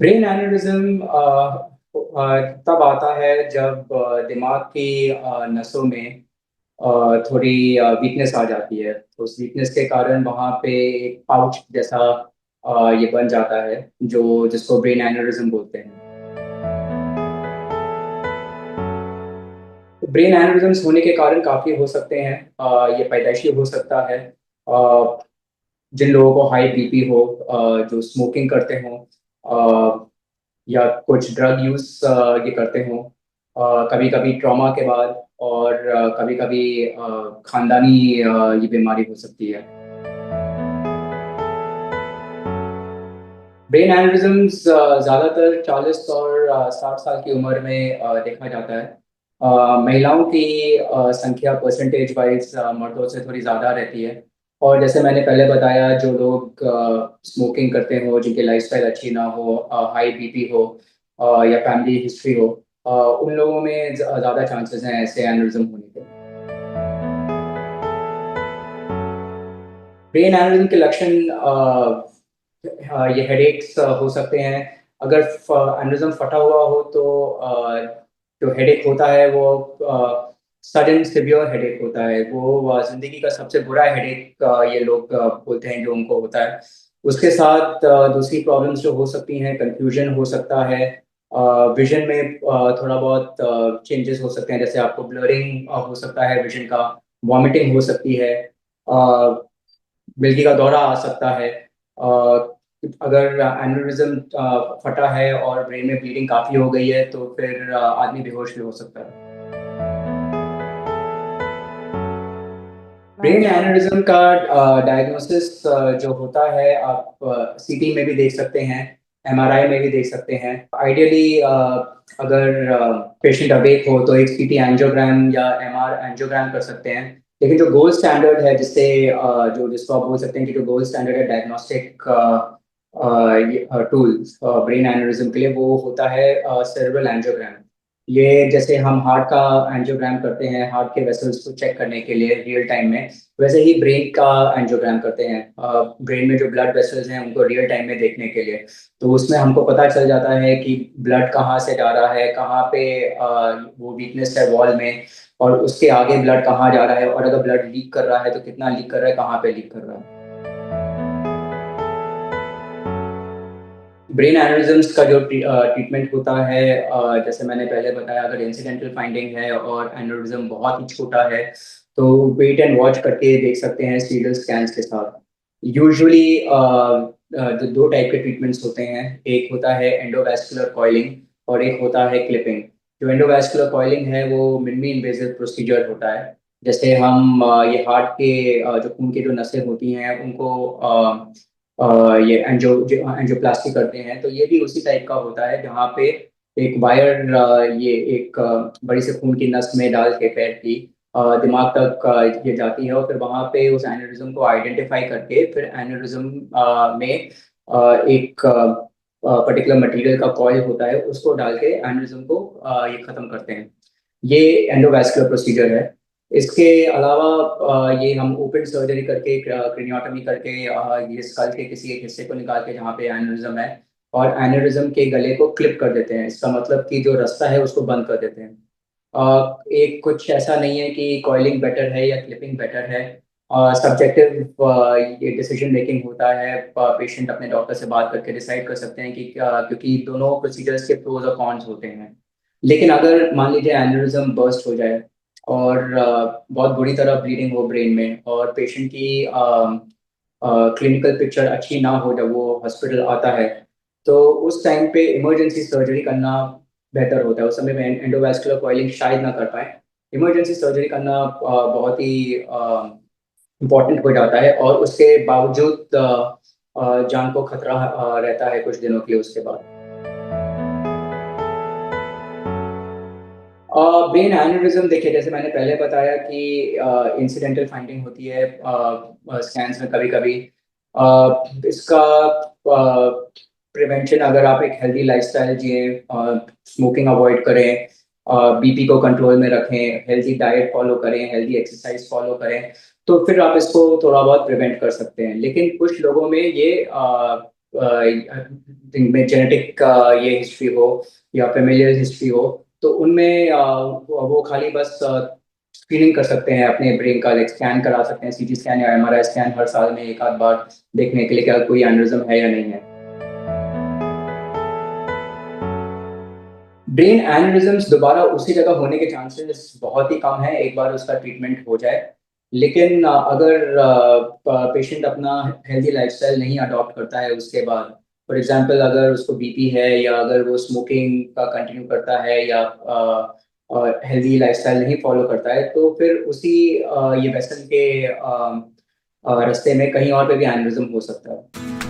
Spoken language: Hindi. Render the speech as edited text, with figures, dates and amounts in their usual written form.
ब्रेन एनेरिज्म तब आता है जब दिमाग की नसों में थोड़ी वीकनेस आ जाती है। तो उस वीकनेस के कारण वहाँ पे एक पाउच जैसा ये बन जाता है, जो जिसको ब्रेन एनेरिज्म बोलते हैं। तो ब्रेन एनेरिज्म्स होने के कारण काफ़ी हो सकते हैं। ये पैदाइशी हो सकता है। अ, जिन लोगों को हाई बीपी हो, जो स्मोकिंग करते हो, या कुछ ड्रग यूज ये करते हों, कभी कभी ट्रॉमा के बाद, और कभी कभी खानदानी ये बीमारी हो सकती है। ब्रेन एनेरिज्म्स ज़्यादातर 40 और 60 साल की उम्र में देखा जाता है। महिलाओं की संख्या परसेंटेज वाइज मर्दों से थोड़ी ज़्यादा रहती है। और जैसे मैंने पहले बताया, जो लोग स्मोकिंग करते हो, जिनकी लाइफस्टाइल अच्छी ना हो, हाई बीपी हो, या फैमिली हिस्ट्री हो, उन लोगों में ज़्यादा चांसेस हैं ऐसे एनेरिज्म होने के। ब्रेन एनेरिज्म के लक्षण ये हेडेक्स हो सकते हैं। अगर एनेरिज्म फटा हुआ हो तो जो हेडेक होता है वो सडन सिवियर हेडेक होता है। वो जिंदगी का सबसे बुरा हेडेक ये लोग बोलते हैं जो उनको होता है। उसके साथ दूसरी प्रॉब्लम्स जो हो सकती हैं, कंफ्यूजन हो सकता है, विजन में थोड़ा बहुत चेंजेस हो सकते हैं, जैसे आपको ब्लरिंग हो सकता है विजन का, वॉमिटिंग हो सकती है, मिल्की का दौरा आ सकता है। अगर एन्यूरिज्म फटा है और ब्रेन में ब्लीडिंग काफ़ी हो गई है तो फिर आदमी बेहोश भी हो सकता है। ब्रेन एन्यूरिज्म का डायग्नोसिस जो होता है, आप सीटी में भी देख सकते हैं, एमआरआई में भी देख सकते हैं। आइडियली अगर पेशेंट अवेक हो तो एक सीटी एंजियोग्राम या एमआर एंजियोग्राम कर सकते हैं। लेकिन जो गोल्ड स्टैंडर्ड है, जिससे जो जिसको आप बोल सकते हैं कि जो गोल्ड स्टैंडर्ड है डायग्नोस्टिक टूल्स ब्रेन एन्यूरिज्म के लिए, वो होता है सेरेब्रल एंजियोग्राम। ये जैसे हम हार्ट का एंजियोग्राम करते हैं हार्ट के वेसल्स को चेक करने के लिए रियल टाइम में, वैसे ही ब्रेन का एंजियोग्राम करते हैं ब्रेन में जो ब्लड वेसल्स हैं उनको रियल टाइम में देखने के लिए। तो उसमें हमको पता चल जाता है कि ब्लड कहाँ से जा रहा है, कहाँ पे वो वीकनेस है वॉल में, और उसके आगे ब्लड कहाँ जा रहा है, और अगर ब्लड लीक कर रहा है तो कितना लीक कर रहा है, कहाँ पे लीक कर रहा है। ब्रेन एनेरिज्म्स का जो ट्रीटमेंट होता है, जैसे मैंने पहले बताया, अगर इंसिडेंटल फाइंडिंग है और एनेरिज्म बहुत ही छोटा है तो वेट एंड वॉच करके देख सकते हैं सीरियल स्कैन्स के साथ। यूजुअली दो टाइप के ट्रीटमेंट्स होते हैं। एक होता है एंडोवैस्कुलर कॉइलिंग और एक होता है क्लिपिंग। जो एंडोवैस्कुलर कॉइलिंग है वो मिनिमली इन्वेजिव प्रोसीजर होता है। जैसे हम ये हार्ट के जो खून की जो नसें होती हैं उनको ये एंजियोप्लास्टी करते हैं, तो ये भी उसी टाइप का होता है, जहाँ पे एक वायर ये एक बड़ी से खून की नस में डाल के पैर की दिमाग तक ये जाती है, और फिर वहाँ पे उस एन्यूरिज्म को आइडेंटिफाई करके फिर एन्यूरिज्म में एक पर्टिकुलर मटेरियल का कॉइल होता है, उसको डाल के एन्यूरिज्म को ये खत्म करते हैं। ये एंडोवैस्कुलर प्रोसीजर है। इसके अलावा ये हम ओपन सर्जरी करके, क्रेनियोटॉमी करके, ये स्कल के किसी एक हिस्से को निकाल के जहाँ पे एन्यूरिज्म है, और एन्यूरिज्म के गले को क्लिप कर देते हैं। इसका मतलब कि जो रास्ता है उसको बंद कर देते हैं। एक कुछ ऐसा नहीं है कि कॉइलिंग बेटर है या क्लिपिंग बेटर है। सब्जेक्टिव ये डिसीजन मेकिंग होता है। पेशेंट अपने डॉक्टर से बात करके डिसाइड कर सकते हैं कि क्योंकि दोनों प्रोसीजर्स के प्रोज और कॉन्स होते हैं। लेकिन अगर मान लीजिए एन्यूरिज्म बर्स्ट हो जाए और बहुत बुरी तरह ब्लीडिंग हो ब्रेन में, और पेशेंट की क्लिनिकल पिक्चर अच्छी ना हो जब वो हॉस्पिटल आता है, तो उस टाइम पे इमरजेंसी सर्जरी करना बेहतर होता है। उस समय में एंडोवैस्कुलर कॉइलिंग शायद ना कर पाए। इमरजेंसी सर्जरी करना बहुत ही इम्पोर्टेंट हो जाता है, और उसके बावजूद जान को खतरा रहता है कुछ दिनों के लिए उसके बाद। ब्रेन एन्यूरिज्म देखिए, जैसे मैंने पहले बताया कि इंसिडेंटल फाइंडिंग होती है स्कैन्स में कभी कभी। इसका प्रिवेंशन, अगर आप एक हेल्दी लाइफस्टाइल जिए, स्मोकिंग अवॉइड करें, बीपी को कंट्रोल में रखें, हेल्दी डाइट फॉलो करें, हेल्दी एक्सरसाइज फॉलो करें, तो फिर आप इसको थोड़ा बहुत प्रिवेंट कर सकते हैं। लेकिन कुछ लोगों में ये जिनमें जेनेटिक ये हिस्ट्री हो या फेमिलियल हिस्ट्री हो, तो उनमें वो खाली बस स्क्रीनिंग कर सकते हैं अपने ब्रेन का, लाइक स्कैन करा सकते हैं, सीटी स्कैन या एमआरआई स्कैन हर साल में एक आध बार देखने के लिए क्या कोई एनेरिज्म है या नहीं है। ब्रेन एनेरिज्म्स दोबारा उसी जगह होने के चांसेस बहुत ही कम है एक बार उसका ट्रीटमेंट हो जाए। लेकिन अगर पेशेंट अपना हेल्दी लाइफस्टाइल नहीं अडॉप्ट करता है उसके बाद, फॉर एग्जांपल अगर उसको बीपी है या अगर वो स्मोकिंग का कंटिन्यू करता है या हेल्दी लाइफस्टाइल नहीं फॉलो करता है, तो फिर उसी ये वेसल के रास्ते में कहीं और पे भी एनेरिज्म हो सकता है।